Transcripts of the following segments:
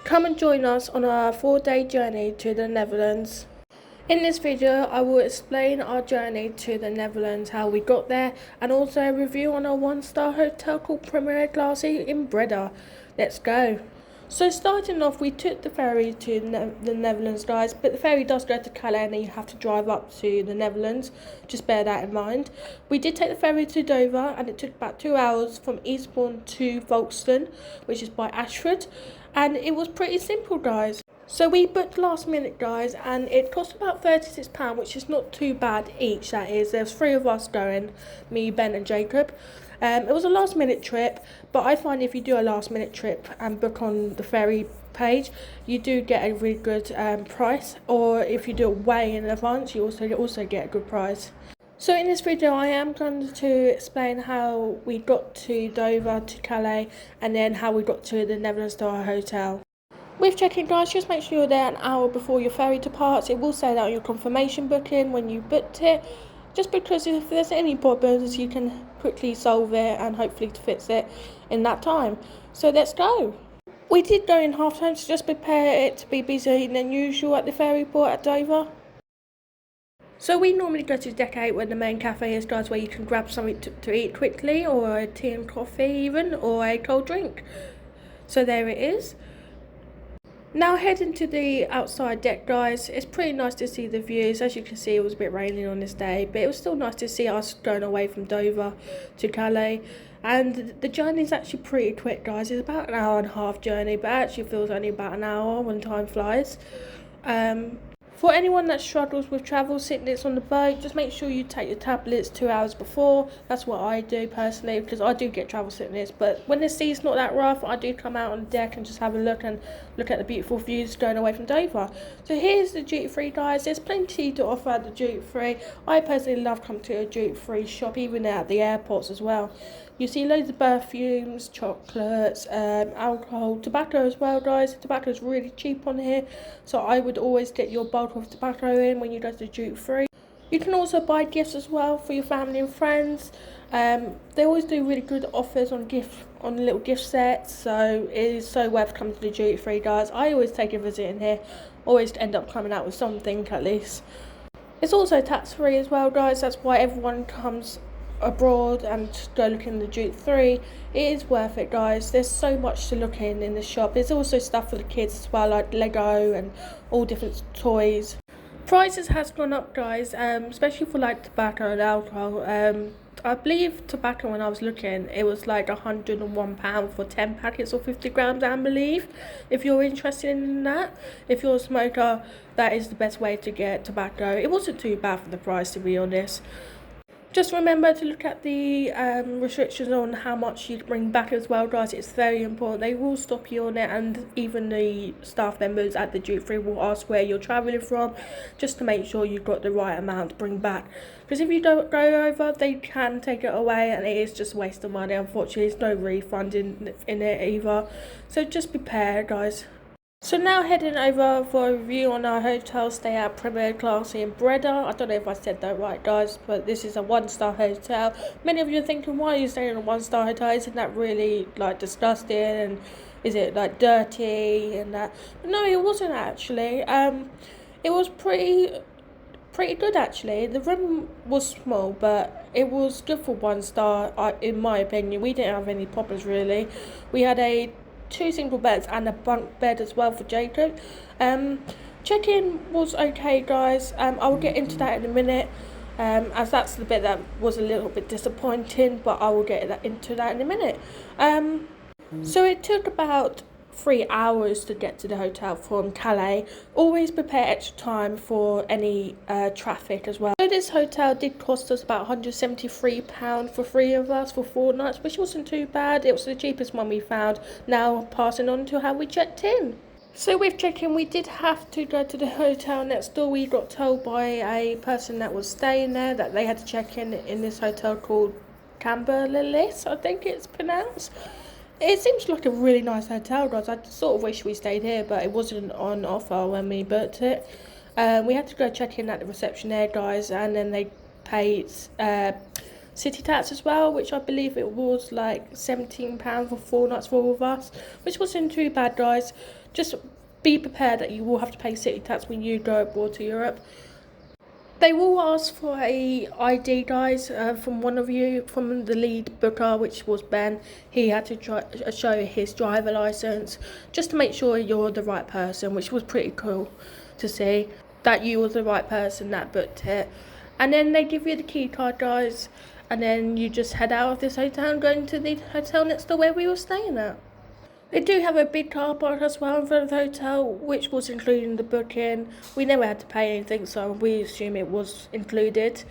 Come and join us on our 4-day journey to the Netherlands. In this video, I will explain our journey to the Netherlands, how we got there, and also a review on our 1-star hotel called Première Classe in Breda. Let's go. So starting off, we took the ferry to the Netherlands, guys, but the ferry does go to Calais and then you have to drive up to the Netherlands. Just bear that in mind. We did take the ferry to Dover and it took about 2 hours from Eastbourne to Folkestone, which is by Ashford, and it was pretty simple, guys. So we booked last minute, guys, and it cost about £36, which is not too bad each, that is. There's 3 of us going, me, Ben and Jacob. It was a last minute trip, but I find if you do a last minute trip and book on the ferry page, you do get a really good price, or if you do it way in advance, you also get a good price. So in this video, I am going to explain how we got to Dover to Calais, and then how we got to the Netherlands to our hotel. With check-in, guys, just make sure you're there an hour before your ferry departs. It will say that on your confirmation booking when you booked it, just because if there's any problems, you can quickly solve it and hopefully fix it in that time. So let's go. We did go in half time, so just prepare it to be busier than usual at the ferry port at Dover. So we normally go to Deck 8 where the main cafe is, guys, where you can grab something to eat quickly, or a tea and coffee even, or a cold drink. So there it is. Now heading to the outside deck, guys. It's pretty nice to see the views. As you can see, it was a bit raining on this day, but it was still nice to see us going away from Dover to Calais. And the journey is actually pretty quick, guys. It's about an hour and a half journey, but it actually feels only about an hour when time flies. For anyone that struggles with travel sickness on the boat, just make sure you take your tablets 2 hours before. That's what I do personally, because I do get travel sickness. But when the sea's not that rough, I do come out on the deck and just have a look at the beautiful views going away from Dover. So here's the duty free, guys. There's plenty to offer at the duty free. I personally love coming to a duty free shop, even at the airports as well. You see loads of perfumes, chocolates, alcohol, tobacco as well, guys. Tobacco is really cheap on here, so I would always get your bulk of tobacco in when you go to duty free. You can also buy gifts as well for your family and friends. They always do really good offers on little gift sets, so it is so worth coming to the duty free, guys. I always take a visit in here, always end up coming out with something at least. It's also tax free as well, guys. That's why everyone comes abroad and go look in the duty free. It is worth it, guys. There's so much to look in the shop. There's also stuff for the kids as well, like Lego and all different toys. Prices has gone up, guys, especially for like tobacco and alcohol. I believe tobacco, when I was looking, it was like £101 for 10 packets or 50 grams, I believe. If you're interested in that, if you're a smoker, that is the best way to get tobacco. It wasn't too bad for the price, to be honest. Just remember to look at the restrictions on how much you bring back as well, guys. It's very important. They will stop you on it, and even the staff members at the duty free will ask where you're travelling from, just to make sure you've got the right amount to bring back. Because if you don't go over, they can take it away, and it is just a waste of money. Unfortunately, there's no refund in it either. So just prepare, guys. So now heading over for a review on our hotel stay at Première Classe in Breda. I don't know if I said that right, guys, but this is a 1-star hotel. Many of you are thinking, why are you staying in a 1-star hotel? Isn't that really like disgusting, and is it like dirty and that? But no, it wasn't actually. It was pretty good actually. The room was small, but it was good for 1-star, in my opinion. We didn't have any problems really. We had 2 single beds and a bunk bed as well for Jacob. Check-in was okay, guys. I will get into that in a minute, as that's the bit that was a little bit disappointing, but I will get into that in a minute. So it took about 3 hours to get to the hotel from Calais. Always prepare extra time for any traffic as well. So this hotel did cost us about £173 for 3 of us for 4 nights, which wasn't too bad. It was the cheapest one we found. Now passing on to how we checked in. So with check-in, we did have to go to the hotel next door. We got told by a person that was staying there that they had to check in this hotel called Camberlis, I think it's pronounced. It seems like a really nice hotel, guys. I sort of wish we stayed here, but it wasn't on offer when we booked it. We had to go check in at the reception there, guys, and then they paid city tax as well, which I believe it was like £17 for 4 nights for all of us, which wasn't too bad, guys. Just be prepared that you will have to pay city tax when you go abroad to Europe. They will ask for a ID, guys, from one of you, from the lead booker, which was Ben. He had to show his driver license just to make sure you're the right person, which was pretty cool to see that you were the right person that booked it. And then they give you the key card, guys, and then you just head out of this hotel and go into the hotel next to where we were staying at. They do have a big car park as well in front of the hotel, which was included in the booking. We never had to pay anything, so we assume it was included.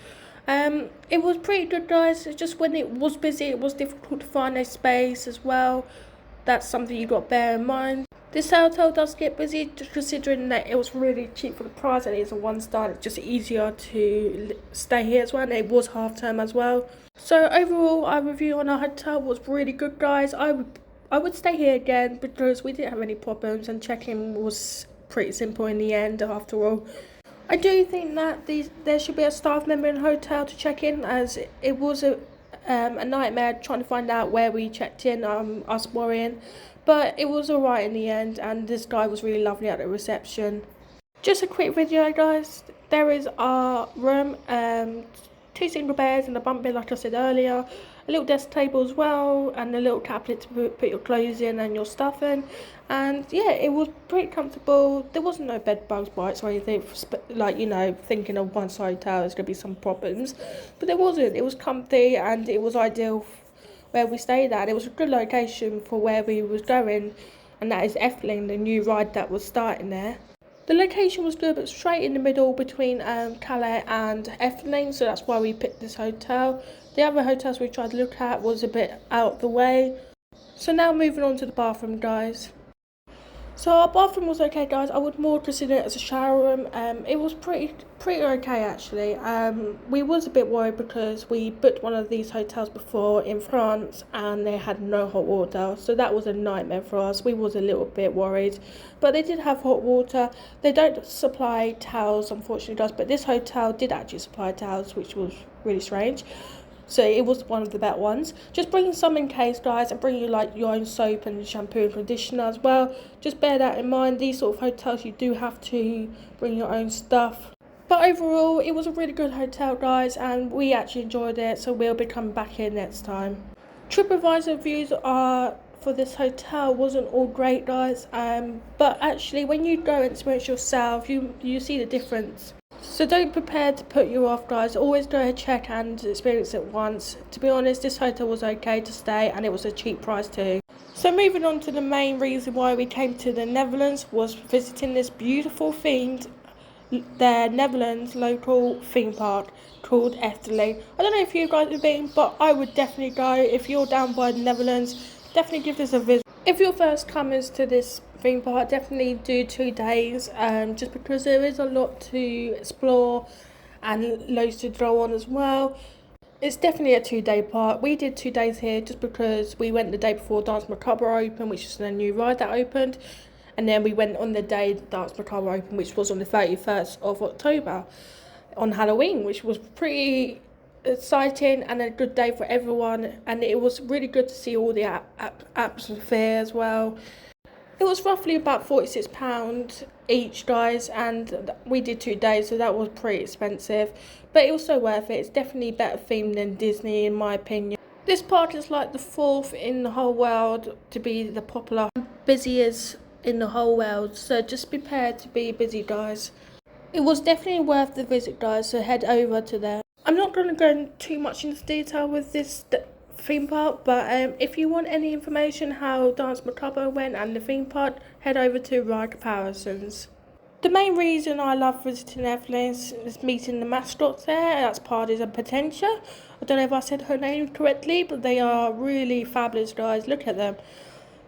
It was pretty good, guys. It's just when it was busy, it was difficult to find a space as well. That's something you got to bear in mind. This hotel does get busy, just considering that it was really cheap for the price and it's a 1-star. It's just easier to stay here as well, and it was half term as well. So overall, our review on our hotel was really good, guys. I would stay here again because we didn't have any problems and check-in was pretty simple in the end after all. I do think that there should be a staff member in the hotel to check in, as it was a nightmare trying to find out where we checked in, us worrying. But it was alright in the end, and this guy was really lovely at the reception. Just a quick video, guys. There is our room, 2 single beds and a bunk bed like I said earlier, a little desk table as well, and a little cabinet to put your clothes in and your stuff in. And yeah, it was pretty comfortable. There wasn't no bed bugs, bites or anything, like, you know, thinking of one side hotel there's going to be some problems. But there wasn't. It was comfy and it was ideal where we stayed at. It was a good location for where we was going, and that is Efetling, the new ride that was starting there. The location was good, but straight in the middle between Calais and Efetling, so that's why we picked this hotel. The other hotels we tried to look at was a bit out of the way. So now moving on to the bathroom, guys. So our bathroom was okay, guys. I would more consider it as a shower room. It was pretty okay actually. We was a bit worried because we booked one of these hotels before in France and they had no hot water, so that was a nightmare for us. We was a little bit worried, but they did have hot water. They don't supply towels, unfortunately, guys, but this hotel did actually supply towels, which was really strange. So it was one of the better ones. Just bring some in case, guys, and bring you like your own soap and shampoo and conditioner as well. Just bear that in mind. These sort of hotels, you do have to bring your own stuff. But overall, it was a really good hotel, guys, and we actually enjoyed it, so we'll be coming back here next time. TripAdvisor reviews are for this hotel wasn't all great, guys, but actually when you go and experience yourself, you see the difference. So don't prepare to put you off, guys. Always go ahead, check and experience it once. To be honest, this hotel was okay to stay and it was a cheap price too. So moving on to the main reason why we came to the Netherlands was visiting this beautiful themed, the Netherlands local theme park called Efteling. I don't know if you guys have been, but I would definitely go. If you're down by the Netherlands, definitely give this a visit. If you're first comers to this theme park, definitely do 2 days, just because there is a lot to explore and loads to draw on as well. It's definitely a 2-day park. We did 2 days here just because we went the day before Dance Macabre opened, which is a new ride that opened, and then we went on the day Dance Macabre opened, which was on the 31st of October on Halloween, which was pretty exciting and a good day for everyone, and it was really good to see all the atmosphere as well. It was roughly about £46 each, guys, and we did 2 days, so that was pretty expensive, but it was so worth it. It's definitely better themed than Disney in my opinion. This park is like the 4th in the whole world to be the popular busiest in the whole world, so just be prepared to be busy, guys. It was definitely worth the visit, guys, so head over to there. I'm not going to go too much into detail with this theme park, but if you want any information how Dance Macabre went and the theme park, head over to Ride Comparisons. The main reason I love visiting Efteling is meeting the mascots there. That's Parties and Potentia. I don't know if I said her name correctly, but they are really fabulous, guys. Look at them.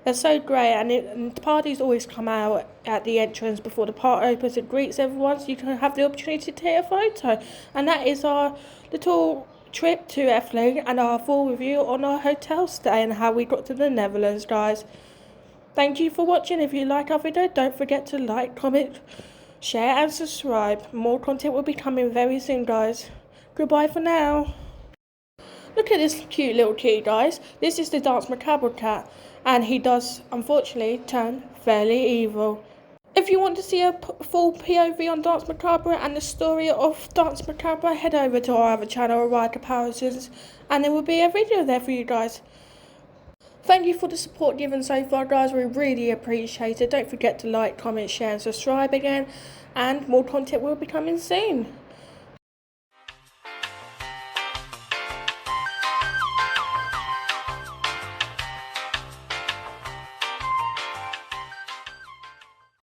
They're so great, and the parties always come out at the entrance before the park opens and greets everyone, so you can have the opportunity to take a photo. And that is our little trip to Efteling and our full review on our hotel stay and how we got to the Netherlands, guys. Thank you for watching. If you like our video, don't forget to like, comment, share and subscribe. More content will be coming very soon, guys. Goodbye for now. Look at this cute little kitty, guys. This is the Dance Macabre cat, and he does, unfortunately, turn fairly evil. If you want to see a full POV on Dance Macabre and the story of Dance Macabre, head over to our other channel, Ride Comparisons, and there will be a video there for you guys. Thank you for the support given so far, guys. We really appreciate it. Don't forget to like, comment, share and subscribe again, and more content will be coming soon.